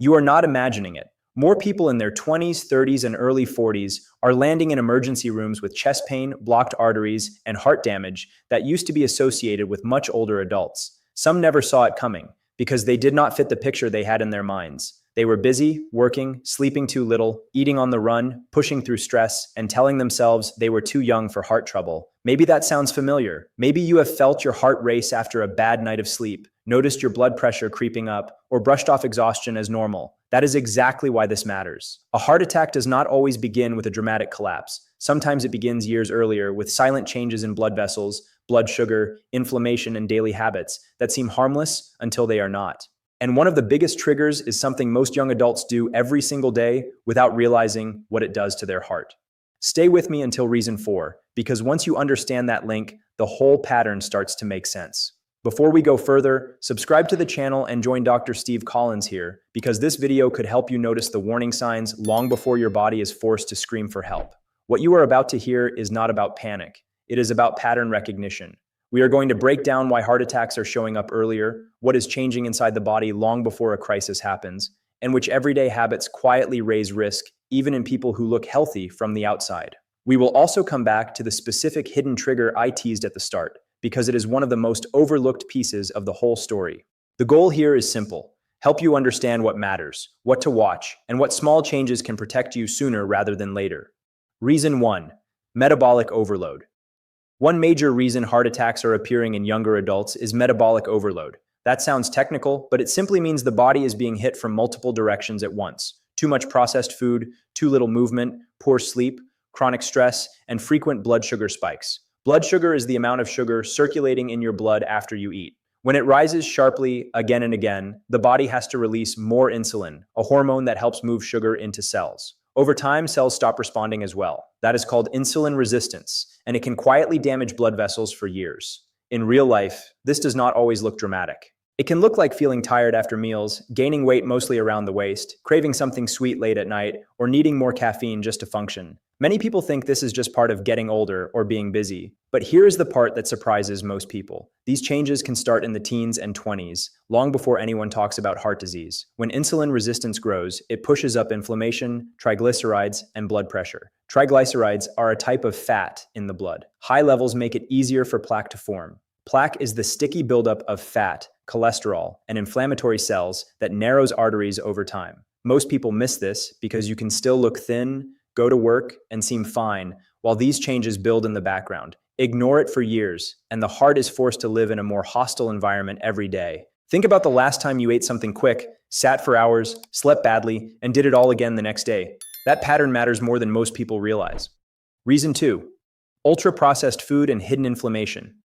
You are not imagining it. More people in their 20s, 30s, and early 40s are landing in emergency rooms with chest pain, blocked arteries, and heart damage that used to be associated with much older adults. Some never saw it coming because they did not fit the picture they had in their minds. They were busy, working, sleeping too little, eating on the run, pushing through stress, and telling themselves they were too young for heart trouble. Maybe that sounds familiar. Maybe you have felt your heart race after a bad night of sleep, noticed your blood pressure creeping up, or brushed off exhaustion as normal. That is exactly why this matters. A heart attack does not always begin with a dramatic collapse. Sometimes it begins years earlier with silent changes in blood vessels, blood sugar, inflammation, and daily habits that seem harmless until they are not. And one of the biggest triggers is something most young adults do every single day without realizing what it does to their heart. Stay with me until reason 4, because once you understand that link, the whole pattern starts to make sense. Before we go further, subscribe to the channel and join Dr. Steve Collins here, because this video could help you notice the warning signs long before your body is forced to scream for help. What you are about to hear is not about panic. It is about pattern recognition. We are going to break down why heart attacks are showing up earlier, what is changing inside the body long before a crisis happens, and which everyday habits quietly raise risk even in people who look healthy from the outside. We will also come back to the specific hidden trigger I teased at the start, because it is one of the most overlooked pieces of the whole story. The goal here is simple: help you understand what matters, what to watch, and what small changes can protect you sooner rather than later. Reason 1: metabolic overload. One major reason heart attacks are appearing in younger adults is metabolic overload. That sounds technical, but it simply means the body is being hit from multiple directions at once. Too much processed food, too little movement, poor sleep, chronic stress, and frequent blood sugar spikes. Blood sugar is the amount of sugar circulating in your blood after you eat. When it rises sharply again and again, the body has to release more insulin, a hormone that helps move sugar into cells. Over time, cells stop responding as well. That is called insulin resistance, and it can quietly damage blood vessels for years. In real life, this does not always look dramatic. It can look like feeling tired after meals, gaining weight mostly around the waist, craving something sweet late at night, or needing more caffeine just to function. Many people think this is just part of getting older or being busy, but here is the part that surprises most people. These changes can start in the teens and 20s, long before anyone talks about heart disease. When insulin resistance grows, it pushes up inflammation, triglycerides, and blood pressure. Triglycerides are a type of fat in the blood. High levels make it easier for plaque to form. Plaque is the sticky buildup of fat, cholesterol, and inflammatory cells that narrows arteries over time. Most people miss this because you can still look thin, go to work, and seem fine while these changes build in the background. Ignore it for years, and the heart is forced to live in a more hostile environment every day. Think about the last time you ate something quick, sat for hours, slept badly, and did it all again the next day. That pattern matters more than most people realize. Reason 2: ultra-processed food and hidden inflammation.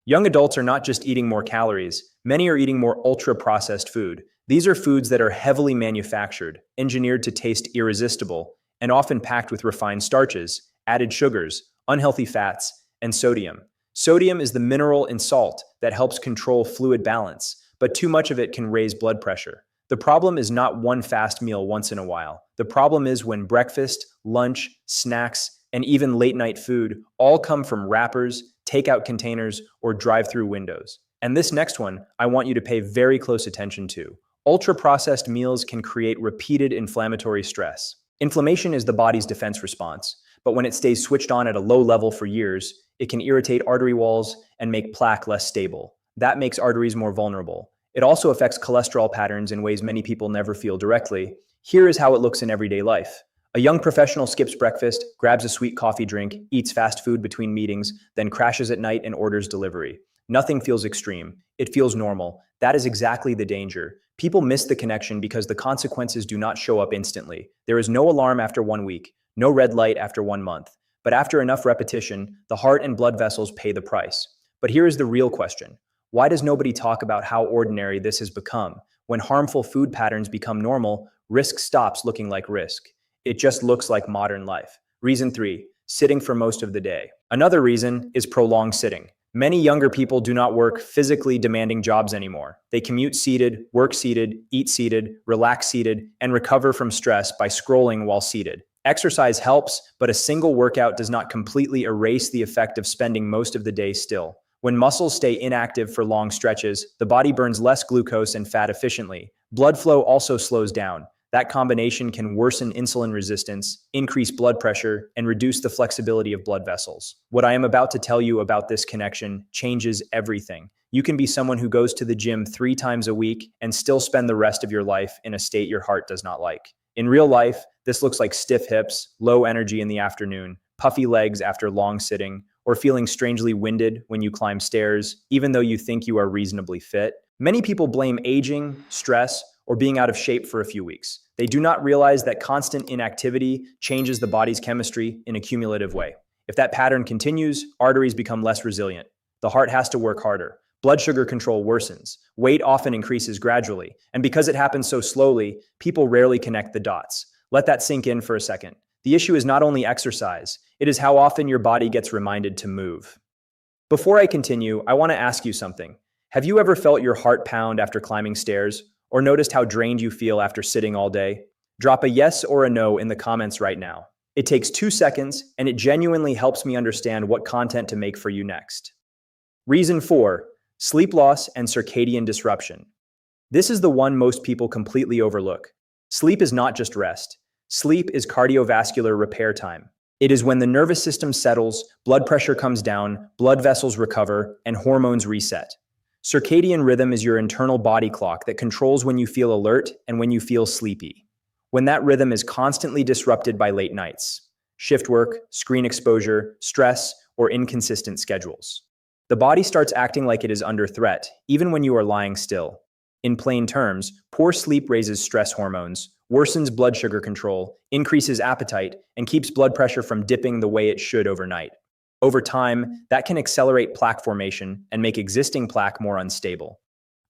Young adults are not just eating more calories. Many are eating more ultra-processed food. These are foods that are heavily manufactured, engineered to taste irresistible, and often packed with refined starches, added sugars, unhealthy fats, and sodium. Sodium is the mineral in salt that helps control fluid balance, but too much of it can raise blood pressure. The problem is not one fast meal once in a while. The problem is when breakfast, lunch, snacks, and even late-night food all come from wrappers, takeout containers, or drive-through windows. And this next one, I want you to pay very close attention to. Ultra-processed meals can create repeated inflammatory stress. Inflammation is the body's defense response, but when it stays switched on at a low level for years, it can irritate artery walls and make plaque less stable. That makes arteries more vulnerable. It also affects cholesterol patterns in ways many people never feel directly. Here is how it looks in everyday life. A young professional skips breakfast, grabs a sweet coffee drink, eats fast food between meetings, then crashes at night and orders delivery. Nothing feels extreme. It feels normal. That is exactly the danger. People miss the connection because the consequences do not show up instantly. There is no alarm after 1 week, no red light after 1 month. But after enough repetition, the heart and blood vessels pay the price. But here is the real question. Why does nobody talk about how ordinary this has become? When harmful food patterns become normal, risk stops looking like risk. It just looks like modern life. Reason 3: sitting for most of the day. Another reason is prolonged sitting. Many younger people do not work physically demanding jobs anymore. They commute seated, work seated, eat seated, relax seated, and recover from stress by scrolling while seated. Exercise helps, but a single workout does not completely erase the effect of spending most of the day still. When muscles stay inactive for long stretches, the body burns less glucose and fat efficiently. Blood flow also slows down. That combination can worsen insulin resistance, increase blood pressure, and reduce the flexibility of blood vessels. What I am about to tell you about this connection changes everything. You can be someone who goes to the gym 3 times a week and still spend the rest of your life in a state your heart does not like. In real life, this looks like stiff hips, low energy in the afternoon, puffy legs after long sitting, or feeling strangely winded when you climb stairs, even though you think you are reasonably fit. Many people blame aging, stress, or being out of shape for a few weeks. They do not realize that constant inactivity changes the body's chemistry in a cumulative way. If that pattern continues, arteries become less resilient. The heart has to work harder. Blood sugar control worsens. Weight often increases gradually. And because it happens so slowly, people rarely connect the dots. Let that sink in for a second. The issue is not only exercise, it is how often your body gets reminded to move. Before I continue, I want to ask you something. Have you ever felt your heart pound after climbing stairs? Or noticed how drained you feel after sitting all day? Drop a yes or a no in the comments right now. It takes 2 seconds, and it genuinely helps me understand what content to make for you next. Reason 4. Sleep loss and circadian disruption. This is the one most people completely overlook. Sleep is not just rest. Sleep is cardiovascular repair time. It is when the nervous system settles, blood pressure comes down, blood vessels recover, and hormones reset. Circadian rhythm is your internal body clock that controls when you feel alert and when you feel sleepy. When that rhythm is constantly disrupted by late nights, shift work, screen exposure, stress, or inconsistent schedules, the body starts acting like it is under threat, even when you are lying still. In plain terms, poor sleep raises stress hormones, worsens blood sugar control, increases appetite, and keeps blood pressure from dipping the way it should overnight. Over time, that can accelerate plaque formation and make existing plaque more unstable.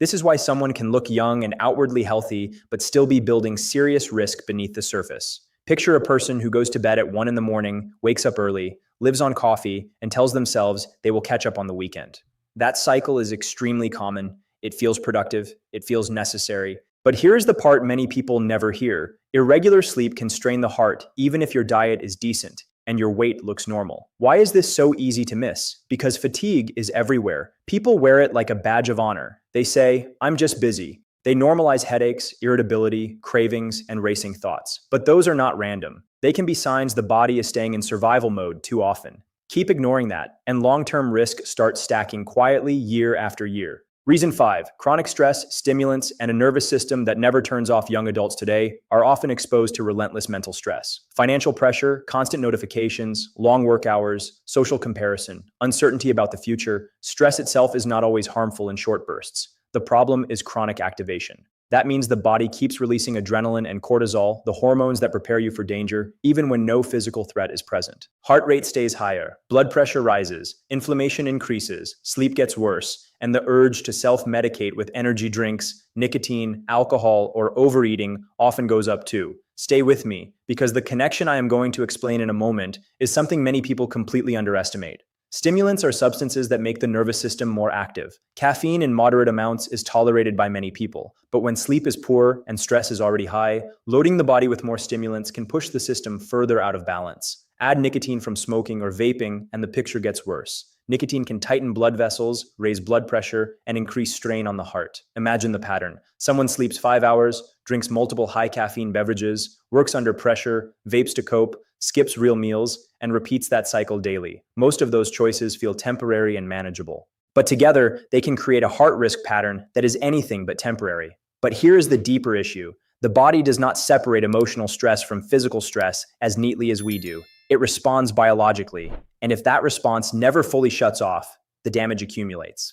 This is why someone can look young and outwardly healthy, but still be building serious risk beneath the surface. Picture a person who goes to bed at 1 in the morning, wakes up early, lives on coffee, and tells themselves they will catch up on the weekend. That cycle is extremely common. It feels productive, it feels necessary. But here's the part many people never hear. Irregular sleep can strain the heart, even if your diet is decent and your weight looks normal. Why is this so easy to miss? Because fatigue is everywhere. People wear it like a badge of honor. They say, "I'm just busy." They normalize headaches, irritability, cravings, and racing thoughts. But those are not random. They can be signs the body is staying in survival mode too often. Keep ignoring that, and long-term risk starts stacking quietly year after year. Reason 5. Chronic stress, stimulants, and a nervous system that never turns off. Young adults today are often exposed to relentless mental stress. Financial pressure, constant notifications, long work hours, social comparison, uncertainty about the future. Stress itself is not always harmful in short bursts. The problem is chronic activation. That means the body keeps releasing adrenaline and cortisol, the hormones that prepare you for danger, even when no physical threat is present. Heart rate stays higher, blood pressure rises, inflammation increases, sleep gets worse, and the urge to self-medicate with energy drinks, nicotine, alcohol, or overeating often goes up too. Stay with me, because the connection I am going to explain in a moment is something many people completely underestimate. Stimulants are substances that make the nervous system more active. Caffeine in moderate amounts is tolerated by many people, but when sleep is poor and stress is already high, loading the body with more stimulants can push the system further out of balance. Add nicotine from smoking or vaping, and the picture gets worse. Nicotine can tighten blood vessels, raise blood pressure, and increase strain on the heart. Imagine the pattern. Someone sleeps 5 hours, drinks multiple high-caffeine beverages, works under pressure, vapes to cope, skips real meals, and repeats that cycle daily. Most of those choices feel temporary and manageable. But together, they can create a heart risk pattern that is anything but temporary. But here is the deeper issue. The body does not separate emotional stress from physical stress as neatly as we do. It responds biologically, and if that response never fully shuts off, the damage accumulates.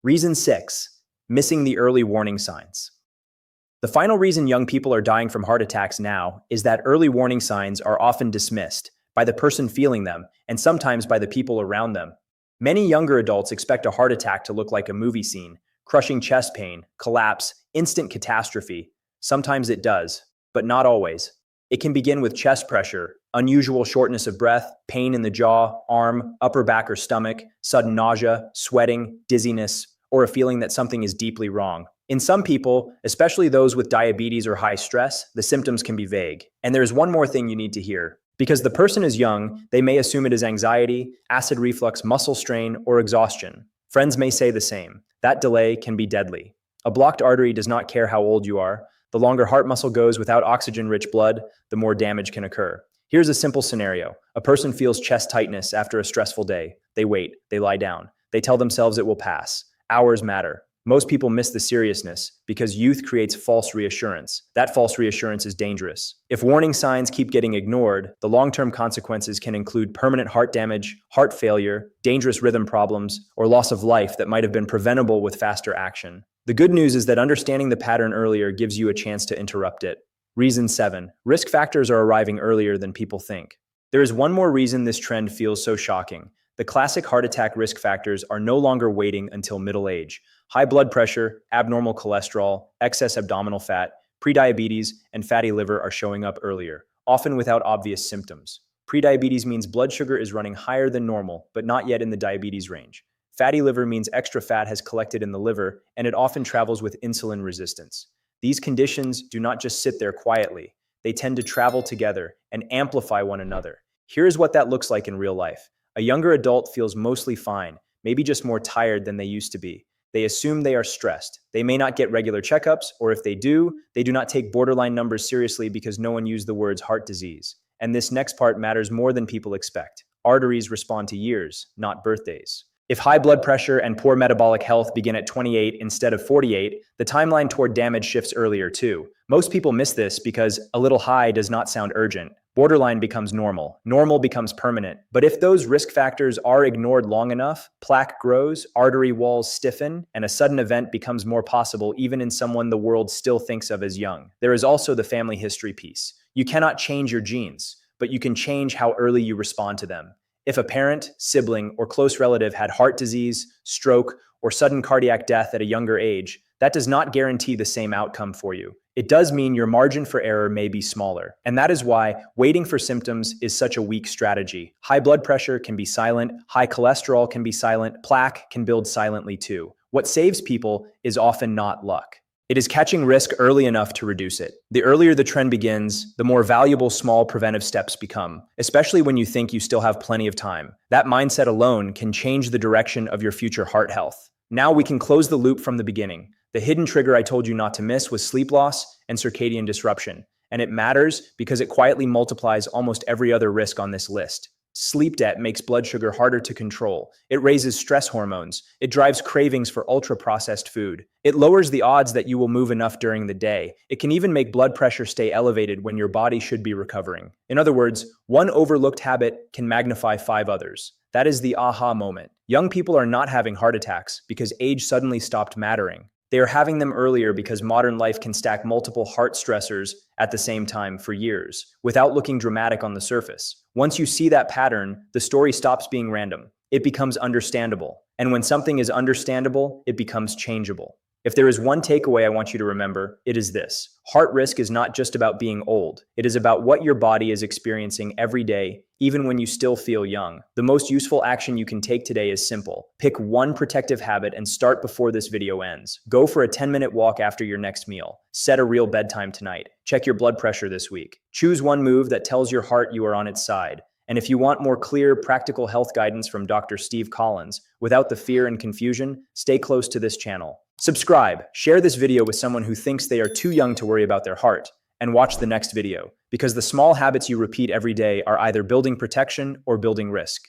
Reason 6. Missing the early warning signs. The final reason young people are dying from heart attacks now is that early warning signs are often dismissed by the person feeling them and sometimes by the people around them. Many younger adults expect a heart attack to look like a movie scene, crushing chest pain, collapse, instant catastrophe. Sometimes it does, but not always. It can begin with chest pressure, unusual shortness of breath, pain in the jaw, arm, upper back or stomach, sudden nausea, sweating, dizziness, or a feeling that something is deeply wrong. In some people, especially those with diabetes or high stress, the symptoms can be vague. And there's one more thing you need to hear. Because the person is young, they may assume it is anxiety, acid reflux, muscle strain, or exhaustion. Friends may say the same. That delay can be deadly. A blocked artery does not care how old you are. The longer heart muscle goes without oxygen-rich blood, the more damage can occur. Here's a simple scenario. A person feels chest tightness after a stressful day. They wait, they lie down. They tell themselves it will pass. Hours matter. Most people miss the seriousness because youth creates false reassurance. That false reassurance is dangerous. If warning signs keep getting ignored, the long-term consequences can include permanent heart damage, heart failure, dangerous rhythm problems, or loss of life that might have been preventable with faster action. The good news is that understanding the pattern earlier gives you a chance to interrupt it. Reason 7. Risk factors are arriving earlier than people think. There is one more reason this trend feels so shocking. The classic heart attack risk factors are no longer waiting until middle age. High blood pressure, abnormal cholesterol, excess abdominal fat, prediabetes, and fatty liver are showing up earlier, often without obvious symptoms. Prediabetes means blood sugar is running higher than normal, but not yet in the diabetes range. Fatty liver means extra fat has collected in the liver, and it often travels with insulin resistance. These conditions do not just sit there quietly. They tend to travel together and amplify one another. Here's what that looks like in real life. A younger adult feels mostly fine, maybe just more tired than they used to be. They assume they are stressed. They may not get regular checkups, or if they do not take borderline numbers seriously because no one used the words heart disease. And this next part matters more than people expect. Arteries respond to years, not birthdays. If high blood pressure and poor metabolic health begin at 28 instead of 48, the timeline toward damage shifts earlier too. Most people miss this because a little high does not sound urgent. Borderline becomes normal. Normal becomes permanent. But if those risk factors are ignored long enough, plaque grows, artery walls stiffen, and a sudden event becomes more possible even in someone the world still thinks of as young. There is also the family history piece. You cannot change your genes, but you can change how early you respond to them. If a parent, sibling, or close relative had heart disease, stroke, or sudden cardiac death at a younger age, that does not guarantee the same outcome for you. It does mean your margin for error may be smaller. And that is why waiting for symptoms is such a weak strategy. High blood pressure can be silent, high cholesterol can be silent, plaque can build silently too. What saves people is often not luck. It is catching risk early enough to reduce it. The earlier the trend begins, the more valuable small preventive steps become, especially when you think you still have plenty of time. That mindset alone can change the direction of your future heart health. Now we can close the loop from the beginning. The hidden trigger I told you not to miss was sleep loss and circadian disruption. And it matters because it quietly multiplies almost every other risk on this list. Sleep debt makes blood sugar harder to control. It raises stress hormones. It drives cravings for ultra-processed food. It lowers the odds that you will move enough during the day. It can even make blood pressure stay elevated when your body should be recovering. In other words, one overlooked habit can magnify 5 others. That is the aha moment. Young people are not having heart attacks because age suddenly stopped mattering. They are having them earlier because modern life can stack multiple heart stressors at the same time for years, without looking dramatic on the surface. Once you see that pattern, the story stops being random. It becomes understandable. And when something is understandable, it becomes changeable. If there is one takeaway I want you to remember, it is this. Heart risk is not just about being old. It is about what your body is experiencing every day, even when you still feel young. The most useful action you can take today is simple. Pick one protective habit and start before this video ends. Go for a 10-minute walk after your next meal. Set a real bedtime tonight. Check your blood pressure this week. Choose one move that tells your heart you are on its side. And if you want more clear, practical health guidance from Dr. Steve Collins, without the fear and confusion, stay close to this channel. Subscribe, share this video with someone who thinks they are too young to worry about their heart, and watch the next video, because the small habits you repeat every day are either building protection or building risk.